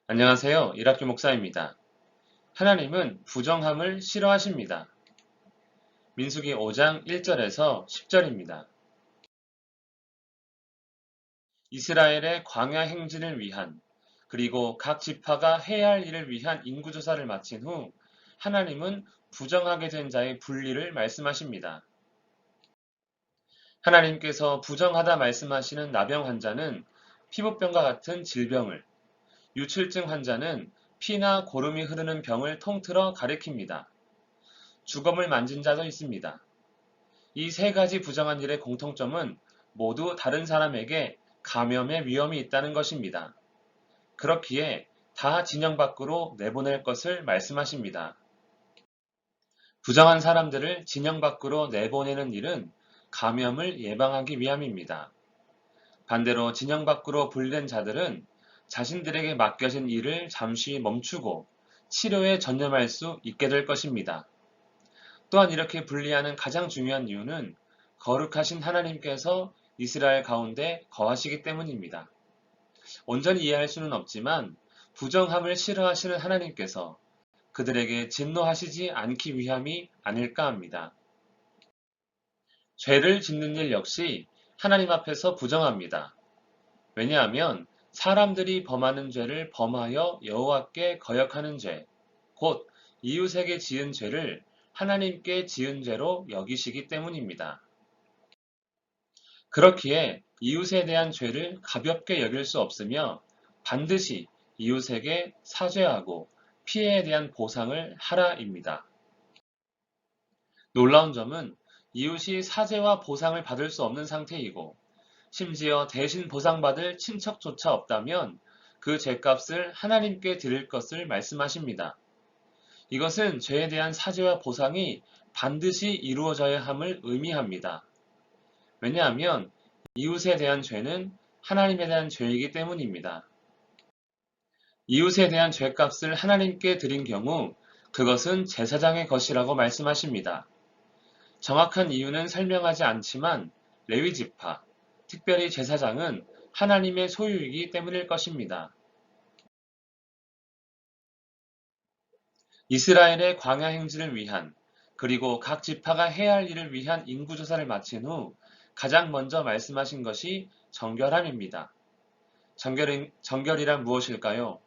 안녕하세요. 이학규 목사입니다. 하나님은 부정함을 싫어하십니다. 민수기 5장 1절에서 10절입니다. 이스라엘의 광야 행진을 위한 그리고 각 지파가 해야 할 일을 위한 인구조사를 마친 후 하나님은 부정하게 된 자의 분리를 말씀하십니다. 하나님께서 부정하다 말씀하시는 나병 환자는 피부병과 같은 질병을, 유출증 환자는 피나 고름이 흐르는 병을 통틀어 가리킵니다. 주검을 만진 자도 있습니다. 이 세 가지 부정한 일의 공통점은 모두 다른 사람에게 감염의 위험이 있다는 것입니다. 그렇기에 다 진영 밖으로 내보낼 것을 말씀하십니다. 부정한 사람들을 진영 밖으로 내보내는 일은 감염을 예방하기 위함입니다. 반대로 진영 밖으로 분리된 자들은 자신들에게 맡겨진 일을 잠시 멈추고 치료에 전념할 수 있게 될 것입니다. 또한 이렇게 분리하는 가장 중요한 이유는 거룩하신 하나님께서 이스라엘 가운데 거하시기 때문입니다. 온전히 이해할 수는 없지만 부정함을 싫어하시는 하나님께서 그들에게 진노하시지 않기 위함이 아닐까 합니다. 죄를 짓는 일 역시 하나님 앞에서 부정합니다. 왜냐하면 사람들이 범하는 죄를 범하여 여호와께 거역하는 죄, 곧 이웃에게 지은 죄를 하나님께 지은 죄로 여기시기 때문입니다. 그렇기에 이웃에 대한 죄를 가볍게 여길 수 없으며 반드시 이웃에게 사죄하고 피해에 대한 보상을 하라입니다. 놀라운 점은 이웃이 사죄와 보상을 받을 수 없는 상태이고 심지어 대신 보상받을 친척조차 없다면 그 죄값을 하나님께 드릴 것을 말씀하십니다. 이것은 죄에 대한 사죄와 보상이 반드시 이루어져야 함을 의미합니다. 왜냐하면 이웃에 대한 죄는 하나님에 대한 죄이기 때문입니다. 이웃에 대한 죄값을 하나님께 드린 경우 그것은 제사장의 것이라고 말씀하십니다. 정확한 이유는 설명하지 않지만 레위 지파, 특별히 제사장은 하나님의 소유이기 때문일 것입니다. 이스라엘의 광야 행진을 위한 그리고 각 지파가 해야 할 일을 위한 인구조사를 마친 후 가장 먼저 말씀하신 것이 정결함입니다. 정결이란 무엇일까요?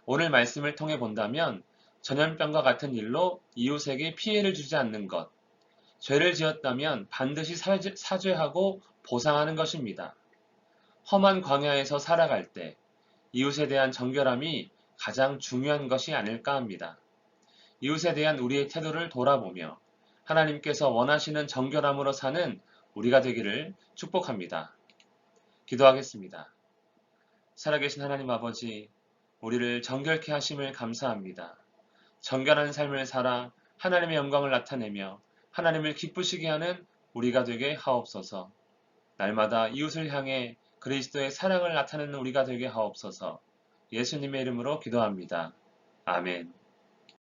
오늘 말씀을 통해 본다면 전염병과 같은 일로 이웃에게 피해를 주지 않는 것, 죄를 지었다면 반드시 사죄하고 보상하는 것입니다. 험한 광야에서 살아갈 때 이웃에 대한 정결함이 가장 중요한 것이 아닐까 합니다. 이웃에 대한 우리의 태도를 돌아보며 하나님께서 원하시는 정결함으로 사는 우리가 되기를 축복합니다. 기도하겠습니다. 살아계신 하나님 아버지, 우리를 정결케 하심을 감사합니다. 정결한 삶을 살아 하나님의 영광을 나타내며 하나님을 기쁘시게 하는 우리가 되게 하옵소서. 날마다 이웃을 향해 그리스도의 사랑을 나타내는 우리가 되게 하옵소서. 예수님의 이름으로 기도합니다. 아멘.